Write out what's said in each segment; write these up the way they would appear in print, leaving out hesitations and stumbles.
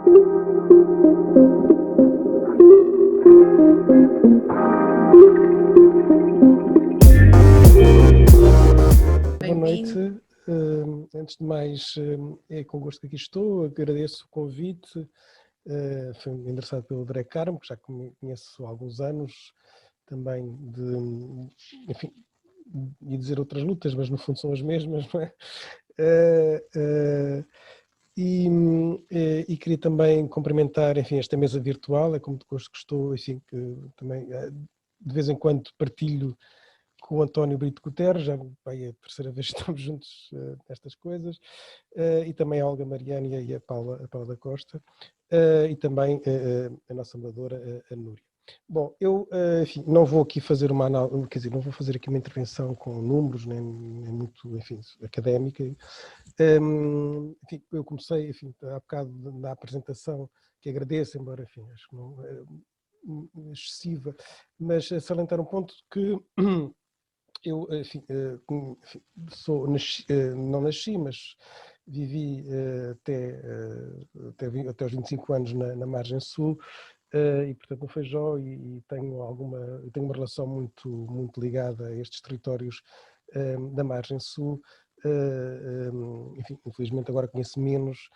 Boa noite. Antes de mais, é com gosto que aqui estou. Agradeço o convite. Foi endereçado pelo André Carmo, que já conheço há alguns anos, também enfim, ia dizer outras lutas, mas no fundo são as mesmas, não é? E queria também cumprimentar, enfim, esta mesa virtual, é como de gosto que estou, enfim, que também de vez em quando partilho com o António Brito Guterres, já vai a terceira vez que estamos juntos nestas coisas, e também a Olga Mariani e a Paula da Costa, e também a nossa moderadora, a Núria. Bom, eu, enfim, não vou aqui fazer uma análise, quer dizer, não vou fazer aqui uma intervenção com números, nem muito, enfim, académica. Enfim, eu comecei, enfim, há bocado na apresentação, que agradeço, embora, enfim, acho que não é excessiva, mas salientar um ponto que eu, enfim, não nasci, mas vivi até aos 25 anos na margem sul, e portanto no Feijó, e tenho uma relação muito ligada a estes territórios da margem sul. Enfim, infelizmente agora conheço menos,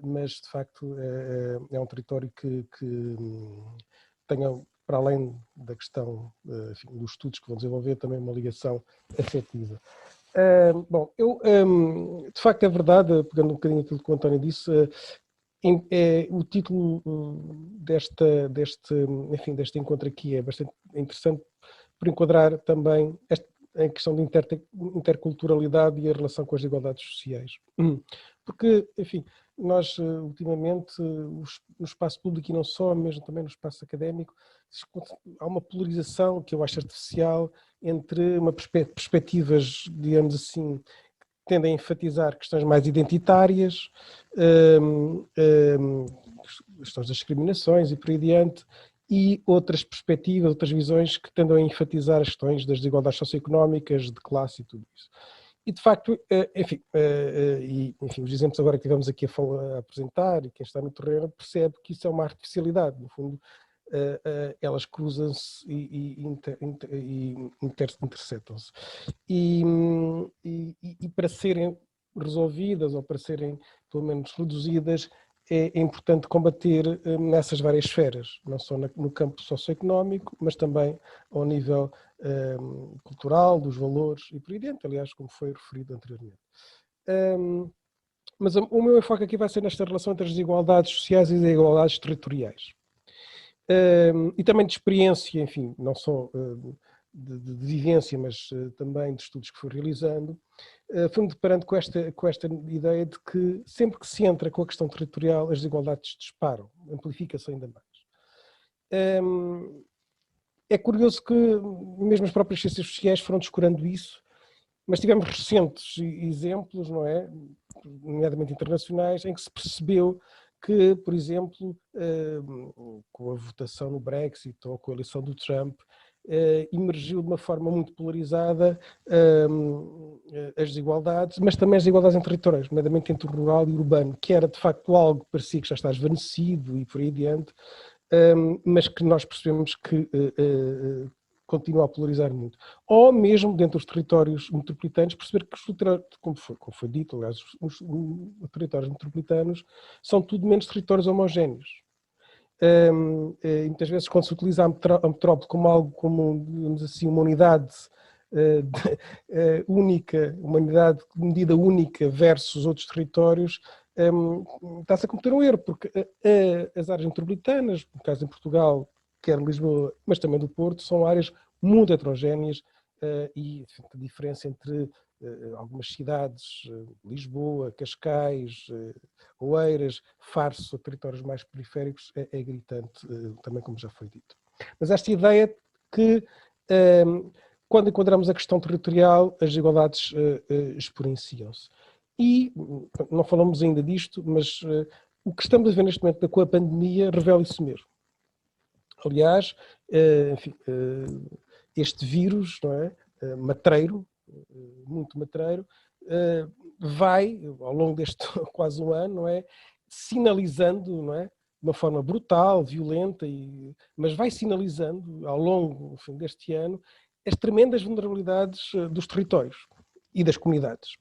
mas de facto é um território que tenho, para além da questão, enfim, dos estudos que vou desenvolver, também uma ligação afetiva. Bom, eu, de facto é verdade, pegando um bocadinho aquilo que o António disse, o título deste encontro aqui é bastante interessante por enquadrar também a questão de interculturalidade e a relação com as desigualdades sociais. Porque, enfim, nós ultimamente, no espaço público e não só, mesmo também no espaço académico, há uma polarização que eu acho artificial entre perspectivas, digamos assim, tendem a enfatizar questões mais identitárias, questões das discriminações e por aí adiante, e outras perspectivas, outras visões que tendem a enfatizar as questões das desigualdades socioeconómicas, de classe e tudo isso. E de facto, enfim, os exemplos agora que tivemos aqui a apresentar, e quem está no terreno percebe que isso é uma artificialidade, no fundo, elas cruzam-se e interceptam-se. E para serem resolvidas, ou para serem pelo menos reduzidas, é importante combater nessas várias esferas, não só no campo socioeconómico, mas também ao nível cultural, dos valores e por aí dentro, aliás, como foi referido anteriormente. Mas o meu enfoque aqui vai ser nesta relação entre as desigualdades sociais e as desigualdades territoriais. E também de experiência, enfim, não só de vivência, mas também de estudos que fui realizando, fui-me deparando com esta ideia de que sempre que se entra com a questão territorial, as desigualdades disparam, amplifica-se ainda mais. É curioso que mesmo as próprias ciências sociais foram descurando isso, mas tivemos recentes exemplos, não é, nomeadamente internacionais, em que se percebeu que, por exemplo, com a votação no Brexit ou com a eleição do Trump, emergiu de uma forma muito polarizada as desigualdades, mas também as desigualdades entre territórios, nomeadamente entre o rural e o urbano, que era de facto algo que parecia que já está esvanecido e por aí adiante, mas que nós percebemos que continua a polarizar muito. Ou mesmo dentro dos territórios metropolitanos, perceber que, como foi dito, aliás, os territórios metropolitanos são tudo menos territórios homogéneos. E muitas vezes, quando se utiliza a metrópole como algo, como, digamos assim, uma unidade única, uma unidade de medida única versus outros territórios, está-se a cometer um erro, porque as áreas metropolitanas, no caso em Portugal, quer Lisboa, mas também do Porto, são áreas muito heterogéneas e a diferença entre algumas cidades, Lisboa, Cascais, Oeiras, Faro, territórios mais periféricos, é gritante, também como já foi dito. Mas esta ideia que quando enquadramos a questão territorial, as desigualdades exponenciam-se. E não falamos ainda disto, mas o que estamos a ver neste momento com a pandemia revela isso mesmo. Aliás, enfim, este vírus, não é, matreiro, muito matreiro, vai, ao longo deste quase um ano, não é, sinalizando, não é? De uma forma brutal, violenta, mas vai sinalizando ao longo, enfim, deste ano as tremendas vulnerabilidades dos territórios e das comunidades.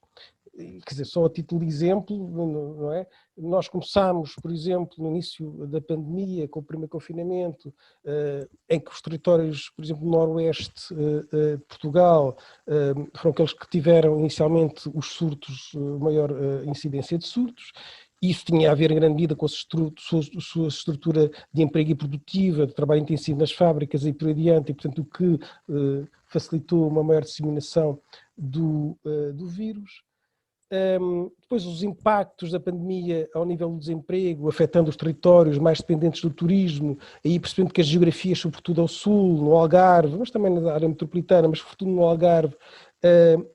Quer dizer, só a título de exemplo, não é? Nós começámos, por exemplo, no início da pandemia, com o primeiro confinamento, em que os territórios, por exemplo, do noroeste de Portugal, foram aqueles que tiveram inicialmente os surtos, maior incidência de surtos. Isso tinha a ver em grande medida com a sua estrutura de emprego e produtiva, de trabalho intensivo nas fábricas e por aí adiante, e portanto o que facilitou uma maior disseminação do vírus. Depois os impactos da pandemia ao nível do desemprego, afetando os territórios mais dependentes do turismo, aí percebendo que as geografias, sobretudo ao sul, no Algarve, mas também na área metropolitana, mas sobretudo no Algarve,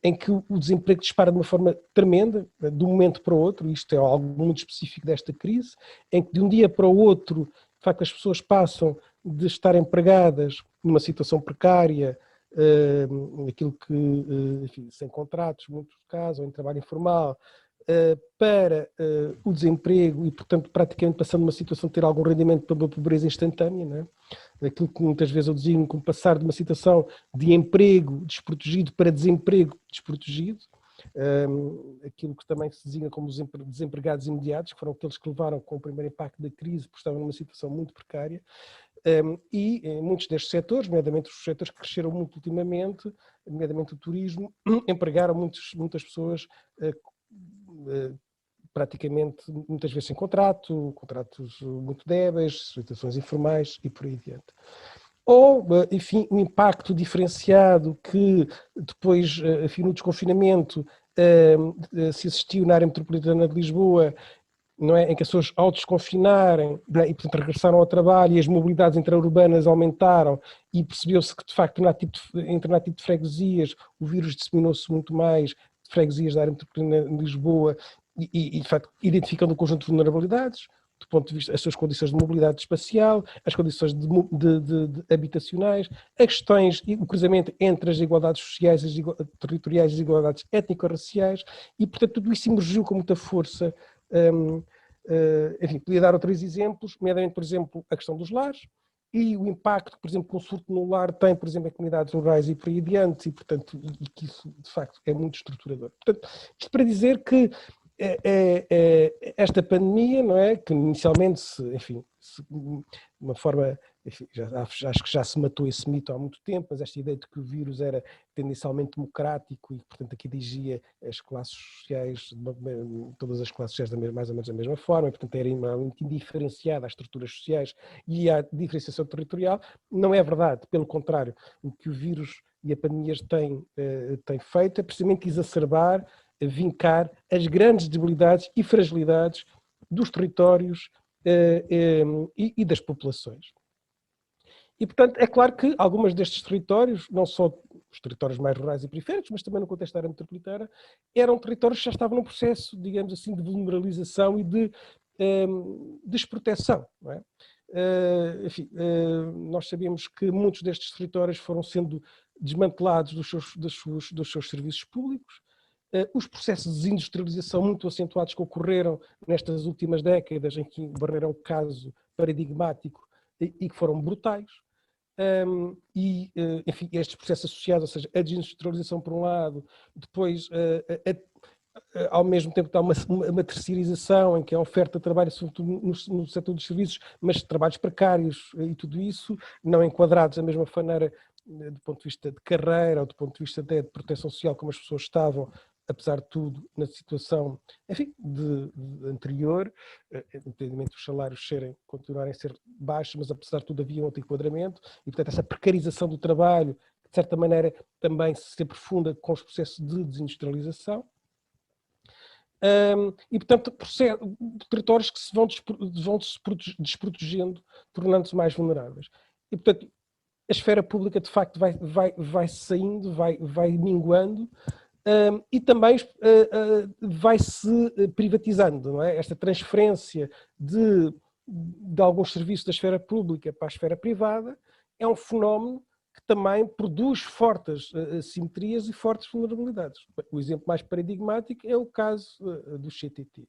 em que o desemprego dispara de uma forma tremenda, de um momento para o outro, isto é algo muito específico desta crise, em que de um dia para o outro, de facto, as pessoas passam de estar empregadas numa situação precária, aquilo que, enfim, sem contratos, em muitos casos, ou em trabalho informal, para o desemprego e, portanto, praticamente passando uma situação de ter algum rendimento para uma pobreza instantânea, não é? Aquilo que muitas vezes eu designo como passar de uma situação de emprego desprotegido para desemprego desprotegido, aquilo que também se designa como os desempregados imediatos, que foram aqueles que levaram com o primeiro impacto da crise, porque estavam numa situação muito precária. E em muitos destes setores, nomeadamente os setores que cresceram muito ultimamente, nomeadamente o turismo, empregaram muitas pessoas praticamente, muitas vezes sem contratos muito débeis, situações informais e por aí adiante. Ou, enfim, um impacto diferenciado que depois, enfim, no desconfinamento, se assistiu na área metropolitana de Lisboa, não é? Em que as pessoas ao desconfinarem, né, e portanto regressaram ao trabalho e as mobilidades intraurbanas aumentaram e percebeu-se que de facto em determinado tipo de freguesias o vírus disseminou-se muito mais, de freguesias da área metropolitana de Lisboa e de facto identificando um conjunto de vulnerabilidades, do ponto de vista das suas condições de mobilidade espacial, as condições de habitacionais, as questões e o cruzamento entre as desigualdades sociais, territoriais e as desigualdades étnico-raciais, e portanto tudo isso emergiu com muita força. Enfim, podia dar outros exemplos, nomeadamente, por exemplo, a questão dos lares e o impacto que, por exemplo, que um surto no lar tem, por exemplo, em comunidades rurais e por aí adiante, e, portanto, e que isso, de facto, é muito estruturador. Portanto, isto para dizer que esta pandemia, não é, que inicialmente, enfim, de uma forma, enfim, acho que já se matou esse mito há muito tempo, mas esta ideia de que o vírus era tendencialmente democrático e, portanto, aqui dirigia as classes sociais, todas as classes sociais mais ou menos da mesma forma, e, portanto, era muito indiferenciada às estruturas sociais e à diferenciação territorial, não é verdade, pelo contrário, o que o vírus e a pandemia têm feito é precisamente exacerbar, vincar as grandes debilidades e fragilidades dos territórios e das populações. E, portanto, é claro que algumas destes territórios, não só os territórios mais rurais e periféricos, mas também no contexto da área metropolitana, eram territórios que já estavam num processo, digamos assim, de vulnerabilização e de desproteção. Não é? Enfim, nós sabemos que muitos destes territórios foram sendo desmantelados dos seus serviços públicos. Os processos de desindustrialização muito acentuados que ocorreram nestas últimas décadas, em que o Barreiro é um caso paradigmático e que foram brutais. Enfim, estes processos associados, ou seja, a desindustrialização por um lado, depois ao mesmo tempo há uma terceirização em que a oferta de trabalho, sobretudo no setor dos serviços, mas trabalhos precários e tudo isso, não enquadrados da mesma maneira do ponto de vista de carreira ou do ponto de vista de proteção social como as pessoas estavam, apesar de tudo, na situação, enfim, anterior, independentemente dos salários continuarem a ser baixos, mas apesar de tudo havia um outro enquadramento, e portanto essa precarização do trabalho, de certa maneira, também se aprofunda com os processos de desindustrialização. E, portanto, territórios que se vão desprotegendo, tornando-se mais vulneráveis. E, portanto, a esfera pública, de facto, vai saindo, vai minguando, e também vai-se privatizando, não é? Esta transferência de alguns serviços da esfera pública para a esfera privada é um fenómeno que também produz fortes assimetrias e fortes vulnerabilidades. O exemplo mais paradigmático é o caso do CTT.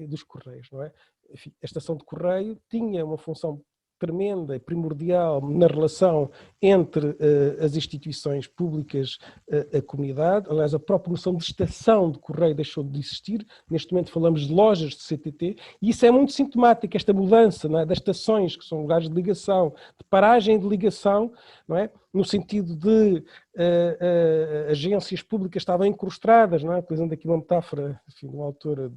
dos Correios, não é? Enfim, a estação de correio tinha uma função tremenda e primordial na relação entre as instituições públicas, a comunidade. Aliás, a própria noção de estação de correio deixou de existir. Neste momento falamos de lojas de CTT, e isso é muito sintomático, esta mudança, não é? Das estações, que são lugares de ligação, de paragem de ligação, não é? No sentido de agências públicas estavam incrustadas, não é? Utilizando aqui uma metáfora, enfim, de uma autora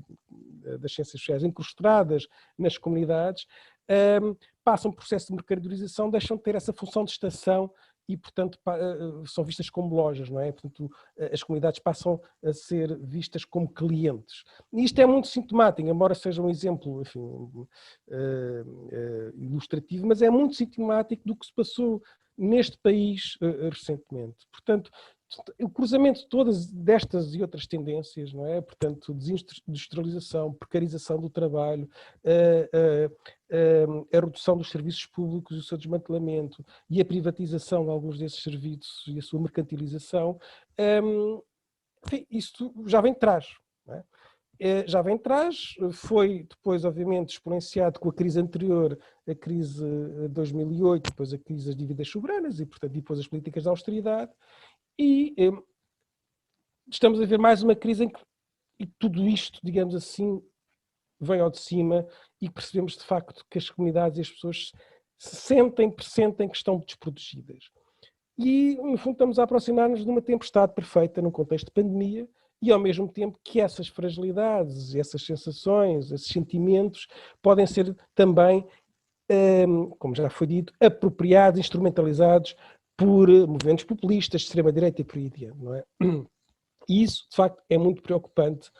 das ciências sociais, incrustadas nas comunidades, passam um processo de mercadorização, deixam de ter essa função de estação e, portanto, são vistas como lojas, não é? Portanto, as comunidades passam a ser vistas como clientes. E isto é muito sintomático, embora seja um exemplo, enfim, ilustrativo, mas é muito sintomático do que se passou neste país recentemente. Portanto, o cruzamento de todas destas e outras tendências, não é? Portanto, desindustrialização, precarização do trabalho, a redução dos serviços públicos e o seu desmantelamento e a privatização de alguns desses serviços e a sua mercantilização, enfim, isto já vem de trás, não é? Já vem de trás, foi depois, obviamente, exponenciado com a crise anterior, a crise de 2008, depois a crise das dívidas soberanas e, portanto, depois as políticas de austeridade. E estamos a ver mais uma crise em que tudo isto, digamos assim, vem ao de cima e percebemos de facto que as comunidades e as pessoas pressentem que estão desprotegidas. E, no fundo, estamos a aproximar-nos de uma tempestade perfeita num contexto de pandemia e, ao mesmo tempo, que essas fragilidades, essas sensações, esses sentimentos podem ser também, como já foi dito, apropriados, instrumentalizados por movimentos populistas de extrema-direita e por aí adiante, não é? E isso, de facto, é muito preocupante,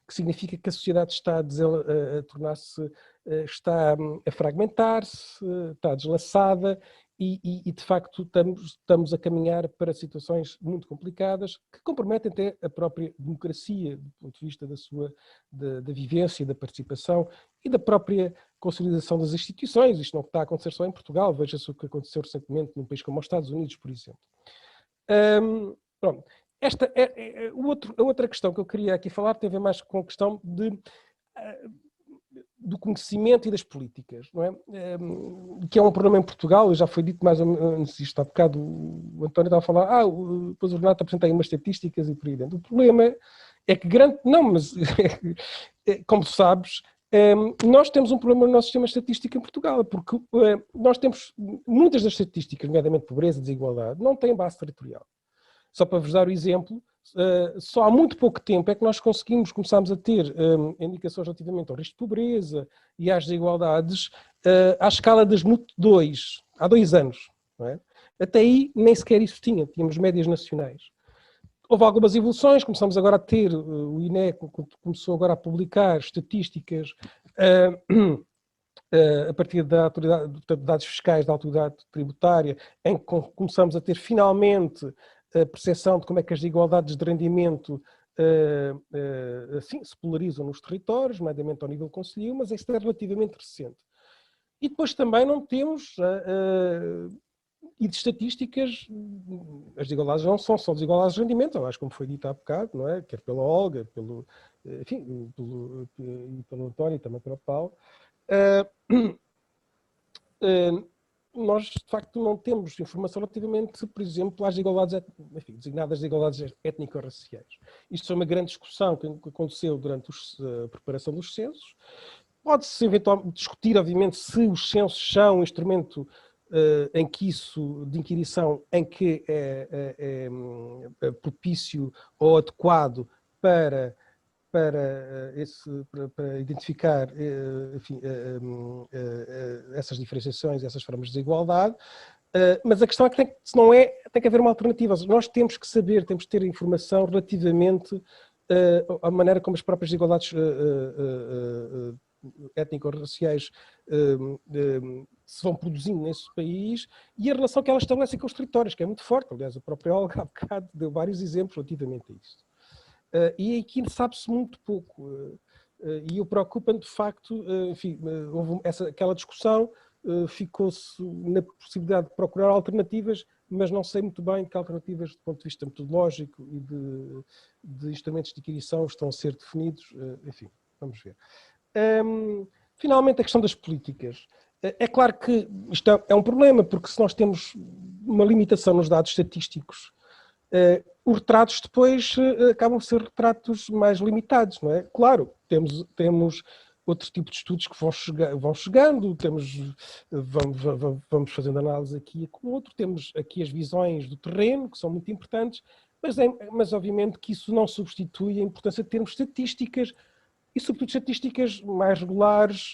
que significa que a sociedade está a tornar-se, está a fragmentar-se, está deslaçada e, de facto, estamos a caminhar para situações muito complicadas que comprometem até a própria democracia, do ponto de vista da vivência, da participação e da própria consolidação das instituições. Isto não está a acontecer só em Portugal, veja-se o que aconteceu recentemente num país como os Estados Unidos, por exemplo. Pronto. A outra questão que eu queria aqui falar tem a ver mais com a questão do conhecimento e das políticas, não é? Que é um problema em Portugal, já foi dito mais ou menos isto há bocado, o António estava a falar, depois o Renato apresenta aí umas estatísticas e por aí dentro. O problema é que como tu sabes, nós temos um problema no nosso sistema estatístico em Portugal, porque nós temos muitas das estatísticas, nomeadamente pobreza e desigualdade, não têm base territorial. Só para vos dar o exemplo, só há muito pouco tempo é que nós começámos a ter indicações relativamente ao risco de pobreza e às desigualdades à escala das MUT 2, há 2 anos. Não é? Até aí nem sequer isso tínhamos médias nacionais. Houve algumas evoluções, começamos agora a ter, o INE começou agora a publicar estatísticas a partir da autoridade, portanto, dados fiscais da autoridade tributária, em que começamos a ter finalmente a percepção de como é que as desigualdades de rendimento assim, se polarizam nos territórios, nomeadamente ao nível concelhio, mas isso é relativamente recente. E depois também não temos, e de estatísticas, as desigualdades não são só desigualdades de rendimento, aliás, como foi dito há bocado, não é? Quer pela Olga, pelo António e também pelo Paulo. Nós, de facto, não temos informação relativamente, por exemplo, às desigualdades, enfim, designadas desigualdades étnico-raciais. Isto foi uma grande discussão que aconteceu durante a preparação dos censos. Pode-se eventualmente discutir, obviamente, se os censos são um instrumento em que isso, de inquirição, em que é propício ou adequado para identificar, enfim, essas diferenciações, essas formas de desigualdade, mas a questão é que tem que haver uma alternativa. Nós temos que saber, temos que ter informação relativamente à maneira como as próprias desigualdades étnico-raciais se vão produzindo nesse país e a relação que elas estabelecem com os territórios, que é muito forte. Aliás, a própria Olga há bocado deu vários exemplos relativamente a isso. E aqui sabe-se muito pouco. E o preocupa-me, de facto, enfim, houve aquela discussão, ficou-se na possibilidade de procurar alternativas, mas não sei muito bem que alternativas, do ponto de vista metodológico e de instrumentos de inquirição, estão a ser definidos, enfim. Vamos ver. Finalmente, a questão das políticas. É claro que isto é um problema, porque se nós temos uma limitação nos dados estatísticos, os retratos depois acabam por ser retratos mais limitados, não é? Claro, temos outro tipo de estudos que vão chegando, vamos fazendo análise aqui e com outro, temos aqui as visões do terreno, que são muito importantes, mas obviamente que isso não substitui a importância de termos estatísticas, e sobretudo estatísticas mais regulares,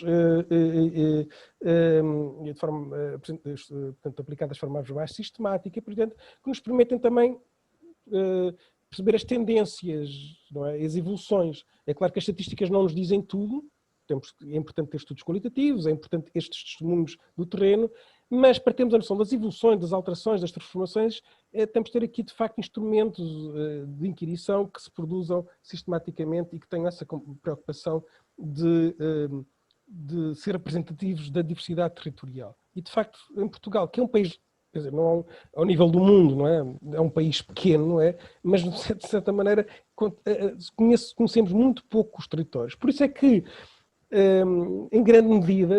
de forma, portanto, aplicadas de forma mais sistemática, portanto, que nos permitem também perceber as tendências, não é? As evoluções. É claro que as estatísticas não nos dizem tudo, é importante ter estudos qualitativos, é importante estes testemunhos do terreno, mas para termos a noção das evoluções, das alterações, das transformações, temos de ter aqui, de facto, instrumentos de inquirição que se produzam sistematicamente e que tenham essa preocupação de ser representativos da diversidade territorial. E, de facto, em Portugal, que é um país, quer dizer, não ao nível do mundo, não é? É um país pequeno, não é? Mas, de certa maneira, conhecemos muito pouco os territórios. Por isso é que, em grande medida,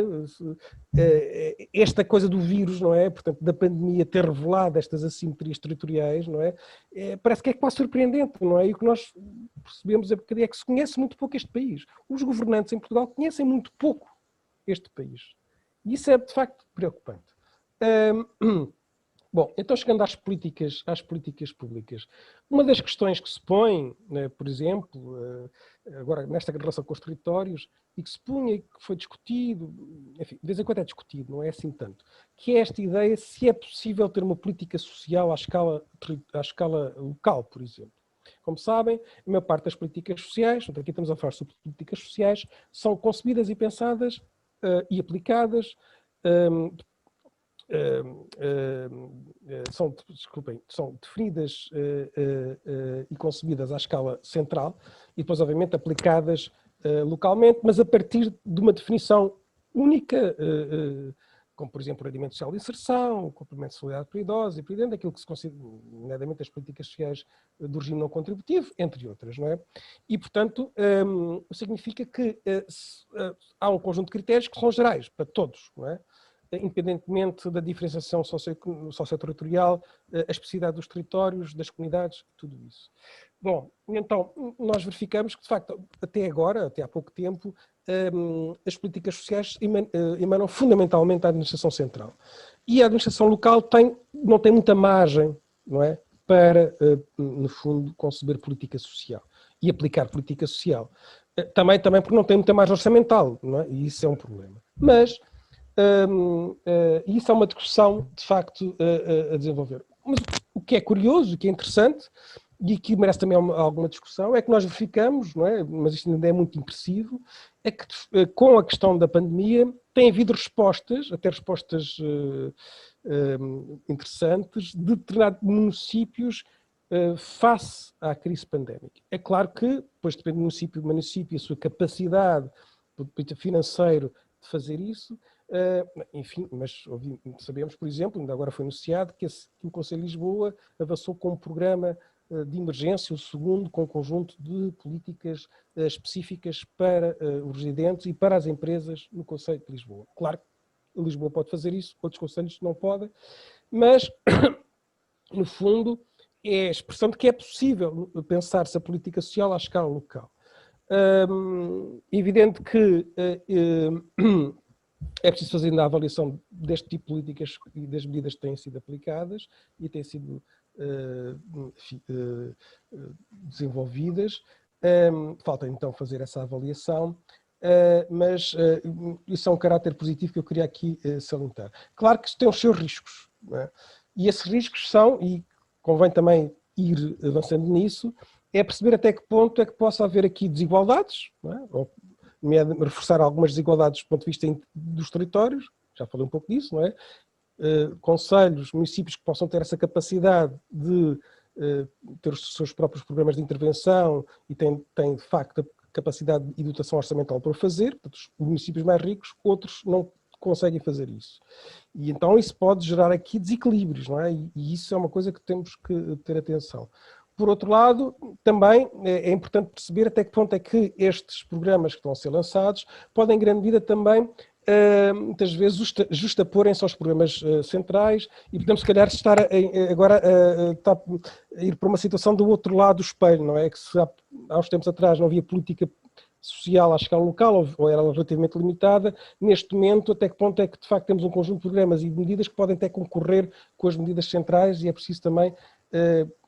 esta coisa do vírus, não é? Portanto, da pandemia ter revelado estas assimetrias territoriais, não é? Parece que é quase surpreendente, não é? E o que nós percebemos é que se conhece muito pouco este país. Os governantes em Portugal conhecem muito pouco este país. E isso é, de facto, preocupante. Bom, então chegando às políticas públicas. Uma das questões que se põe, né, por exemplo, agora nesta relação com os territórios, e que se punha e que foi discutido, enfim, de vez em quando é discutido, não é assim tanto, que é esta ideia se é possível ter uma política social à escala local, por exemplo. Como sabem, a maior parte das políticas sociais, portanto aqui estamos a falar sobre políticas sociais, são concebidas e pensadas e aplicadas são definidas e concebidas à escala central e depois, obviamente, aplicadas localmente, mas a partir de uma definição única, como, por exemplo, o rendimento social de inserção, o complemento de solidariedade para idosos e por dentro daquilo que se considera, nomeadamente, as políticas sociais do regime não contributivo, entre outras, não é? E, portanto, significa que há um conjunto de critérios que são gerais para todos, não é? Independentemente da diferenciação socioterritorial, a especificidade dos territórios, das comunidades, tudo isso. Bom, então, nós verificamos que, de facto, até agora, até há pouco tempo, as políticas sociais emanam fundamentalmente da administração central. E a administração local não tem muita margem, não é, para, no fundo, conceber política social e aplicar política social. Também porque não tem muita margem orçamental, não é? E isso é um problema. Mas isso é uma discussão, de facto, a desenvolver. Mas o que é curioso, o que é interessante, e que merece também alguma discussão, é que nós verificamos, não é? Mas isto ainda é muito impreciso, é que com a questão da pandemia tem havido respostas, até respostas interessantes, de determinados municípios face à crise pandémica. É claro que, depois depende do município e a sua capacidade do ponto de vista financeiro de fazer isso, enfim, mas sabemos, por exemplo, ainda agora foi anunciado que o Conselho de Lisboa avançou com um programa de emergência, o segundo, com um conjunto de políticas específicas para os residentes e para as empresas no Conselho de Lisboa. Claro que Lisboa pode fazer isso, outros conselhos não podem, mas, no fundo, é a expressão de que é possível pensar-se a política social à escala local. Evidente que é preciso fazer ainda a avaliação deste tipo de políticas e das medidas que têm sido aplicadas e têm sido desenvolvidas. Falta então fazer essa avaliação, mas isso é um caráter positivo que eu queria aqui salientar. Claro que isso tem os seus riscos, não é? E esses riscos são, e convém também ir avançando nisso, é perceber até que ponto é que possa haver aqui desigualdades, não é? Ou reforçar algumas desigualdades do ponto de vista dos territórios, já falei um pouco disso, não é? Conselhos, municípios que possam ter essa capacidade de ter os seus próprios programas de intervenção e têm de facto a capacidade e dotação orçamental para o fazer, portanto, os municípios mais ricos, outros não conseguem fazer isso. E então isso pode gerar aqui desequilíbrios, não é? E isso é uma coisa que temos que ter atenção. Por outro lado, também é importante perceber até que ponto é que estes programas que estão a ser lançados podem, em grande medida, também, muitas vezes, justaporem-se aos programas centrais e podemos, se calhar, estar agora a ir para uma situação do outro lado do espelho, não é? Que se há uns tempos atrás não havia política social à escala local, ou era relativamente limitada, neste momento, até que ponto é que, de facto, temos um conjunto de programas e de medidas que podem até concorrer com as medidas centrais e é preciso também,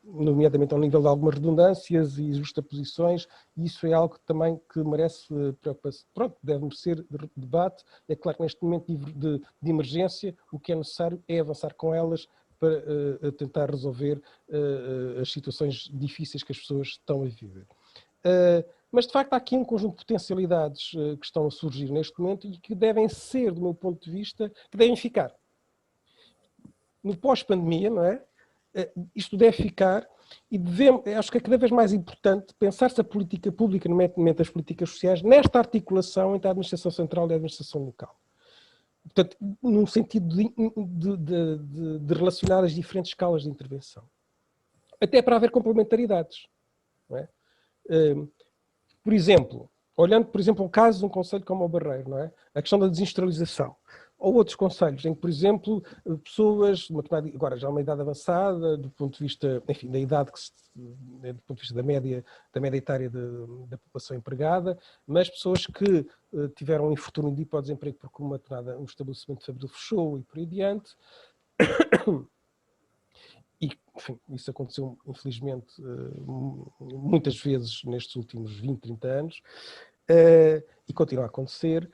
nomeadamente ao nível de algumas redundâncias e justaposições, e isso é algo também que merece preocupação. Pronto, deve merecer debate. É claro que neste momento de emergência o que é necessário é avançar com elas para tentar resolver as situações difíceis que as pessoas estão a viver. Mas, de facto, há aqui um conjunto de potencialidades que estão a surgir neste momento e que devem ser, do meu ponto de vista, que devem ficar. No pós-pandemia, não é? Isto deve ficar e acho que é cada vez mais importante pensar-se a política pública, nomeadamente as políticas sociais, nesta articulação entre a administração central e a administração local. Portanto, num sentido de relacionar as diferentes escalas de intervenção. Até para haver complementaridades. Não é? Por exemplo, olhando, por exemplo, o caso de um concelho como o Barreiro, não é? A questão da desindustrialização. Ou outros concelhos em que, por exemplo, pessoas, agora já uma idade avançada, do ponto de vista, enfim, da idade, do ponto de vista da média etária da população empregada, mas pessoas que tiveram um infortúnio de ir para o desemprego porque um estabelecimento fabril fechou e por aí adiante. E, enfim, isso aconteceu, infelizmente, muitas vezes nestes últimos 20, 30 anos, e continua a acontecer.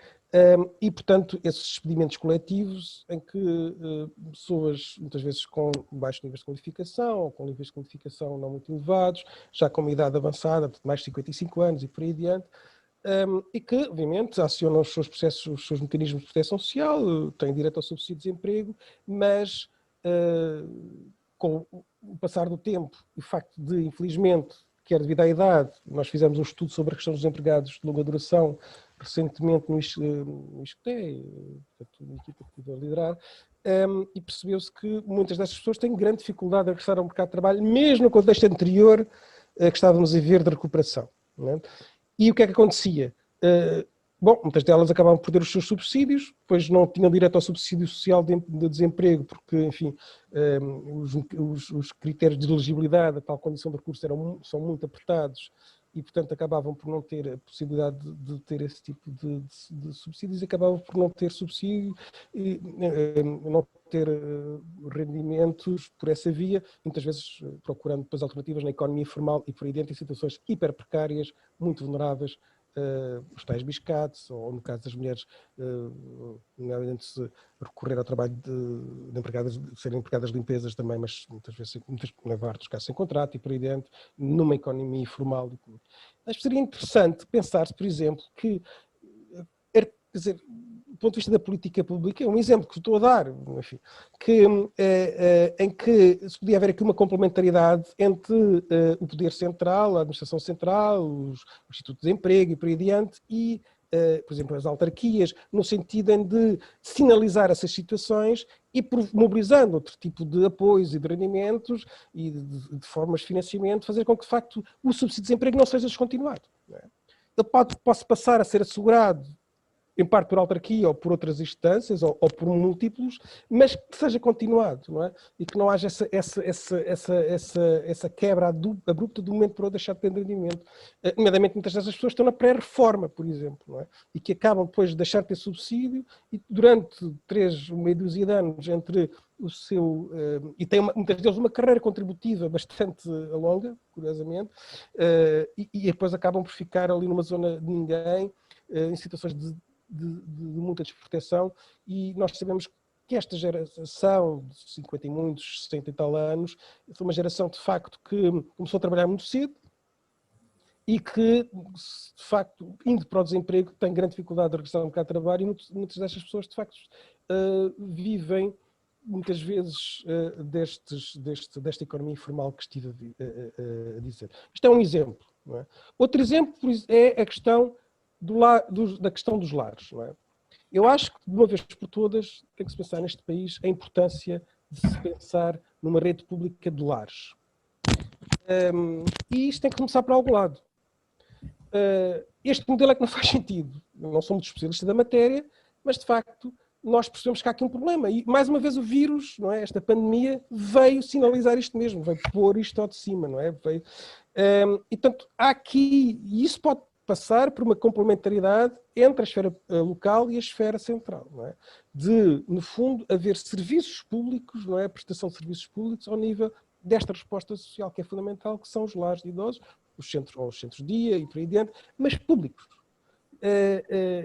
E, portanto, esses despedimentos coletivos em que pessoas, muitas vezes com baixos níveis de qualificação, ou com níveis de qualificação não muito elevados, já com uma idade avançada, mais de 55 anos e por aí adiante, e que, obviamente, acionam os seus processos, os seus mecanismos de proteção social, têm direito ao subsídio de desemprego, mas com o passar do tempo e o facto de, infelizmente, quer devido à idade, nós fizemos um estudo sobre a questão dos empregados de longa duração recentemente no ISCTE, uma equipa que estive a liderar, e percebeu-se que muitas destas pessoas têm grande dificuldade a regressar ao mercado de trabalho, mesmo no contexto anterior que estávamos a ver de recuperação. Não é? E o que é que acontecia? Bom, muitas delas acabavam por perder os seus subsídios, depois não tinham direito ao subsídio social de desemprego, porque, enfim, os critérios de elegibilidade, a tal condição de recurso são muito apertados e, portanto, acabavam por não ter a possibilidade de ter esse tipo de subsídios e acabavam por não ter subsídio e não ter rendimentos por essa via, muitas vezes procurando depois alternativas na economia formal e por aí dentro em situações hiper precárias, muito vulneráveis, os tais biscates, ou no caso das mulheres, nomeadamente se recorrer ao trabalho de empregadas, de serem empregadas de limpezas também, mas muitas vezes, na maior dos casos, sem contrato e por aí dentro, numa economia informal. Mas seria interessante pensar-se, por exemplo, que, quer dizer, do ponto de vista da política pública, é um exemplo que estou a dar, enfim, em que se podia haver aqui uma complementaridade entre o poder central, a administração central, o Instituto de Desemprego e por aí adiante, e, por exemplo, as autarquias, no sentido de sinalizar essas situações e mobilizando outro tipo de apoios e de rendimentos e de formas de financiamento, fazer com que, de facto, o subsídio de desemprego não seja descontinuado. Não é? Ele pode passar a ser assegurado em parte por autarquia ou por outras instâncias, ou por múltiplos, mas que seja continuado, não é? E que não haja essa quebra abrupta de um momento para o outro deixar de ter rendimento. Nomeadamente, muitas dessas pessoas estão na pré-reforma, por exemplo, não é? E que acabam depois de deixar de ter subsídio e durante meia dúzia de anos entre o seu... e tem muitas deles uma carreira contributiva bastante longa, curiosamente, e depois acabam por ficar ali numa zona de ninguém, em situações de muita desproteção, e nós sabemos que esta geração de 50 e muitos, 60 e tal anos, foi uma geração de facto que começou a trabalhar muito cedo e que, de facto, indo para o desemprego, tem grande dificuldade de regressar ao mercado de trabalho e muitas destas pessoas, de facto, vivem muitas vezes desta economia informal que estive a dizer. Isto é um exemplo. Não é? Outro exemplo é a questão da questão dos lares. Não é? Eu acho que, de uma vez por todas, tem que se pensar neste país a importância de se pensar numa rede pública de lares. E isto tem que começar por algum lado. Este modelo é que não faz sentido. Não somos especialistas da matéria, mas de facto nós percebemos que há aqui um problema. E mais uma vez o vírus, não é? Esta pandemia, veio sinalizar isto mesmo, veio pôr isto ao de cima, não é? E portanto, há aqui, e isso pode passar por uma complementaridade entre a esfera local e a esfera central, não é? De, no fundo, haver serviços públicos, não é? A prestação de serviços públicos ao nível desta resposta social que é fundamental, que são os lares de idosos, os centros-dia e por aí dentro, mas públicos.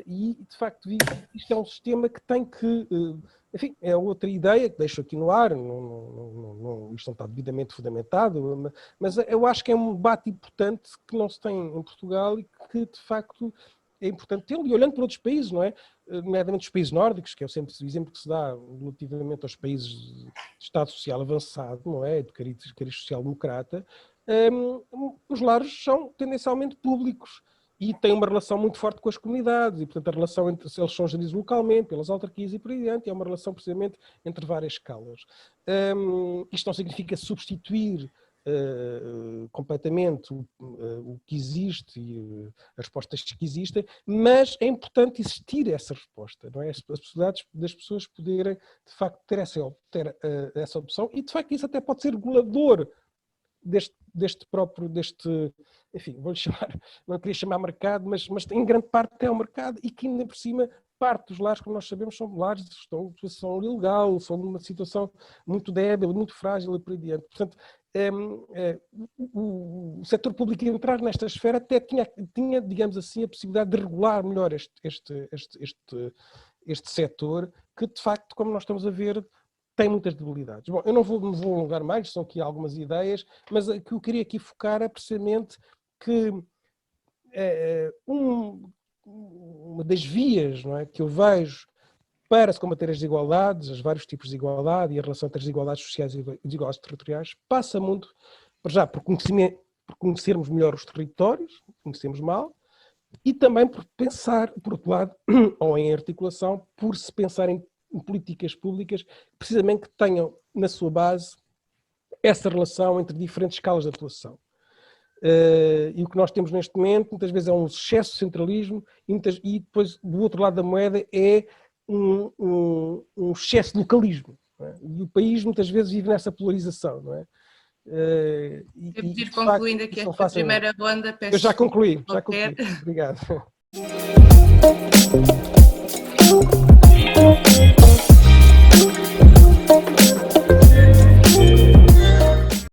E, de facto, isto é um sistema que tem que... enfim, é outra ideia que deixo aqui no ar, isto não está devidamente fundamentado, mas eu acho que é um debate importante que não se tem em Portugal e que, de facto, é importante tê-lo. E olhando para outros países, não é? Nomeadamente os países nórdicos, que é sempre o exemplo que se dá relativamente aos países de Estado Social avançado, não é? De cariz social-democrata, os lares são tendencialmente públicos e têm uma relação muito forte com as comunidades, e portanto a relação entre eles são geridos localmente, pelas autarquias e por aí diante, é uma relação precisamente entre várias escalas. Isto não significa substituir completamente o que existe e as respostas que existem, mas é importante existir essa resposta, não é? As possibilidades das pessoas poderem, de facto, ter essa opção, e de facto isso até pode ser regulador enfim, vou-lhe chamar, não queria chamar mercado, mas em grande parte é o mercado, e que ainda por cima parte dos lares, como nós sabemos, são lares que estão em situação ilegal, são numa situação muito débil, muito frágil e por aí diante. Portanto, o setor público entrar nesta esfera até tinha, digamos assim, a possibilidade de regular melhor este setor, que de facto, como nós estamos a ver, tem muitas debilidades. Bom, eu não me vou alongar mais, são aqui algumas ideias, mas o que eu queria aqui focar é precisamente que uma das vias, não é, que eu vejo para se combater as desigualdades, os vários tipos de desigualdade e a relação entre as desigualdades sociais e desigualdades territoriais, passa muito, por conhecermos melhor os territórios, conhecemos mal, e também por pensar, por outro lado, ou em articulação, por se pensar em políticas públicas precisamente que tenham na sua base essa relação entre diferentes escalas de atuação. E o que nós temos neste momento muitas vezes é um excesso de centralismo e depois do outro lado da moeda é um excesso de localismo, não é? E o país muitas vezes vive nessa polarização, não é? Ir concluindo aqui esta primeira ronda. Eu já concluí. Obrigado.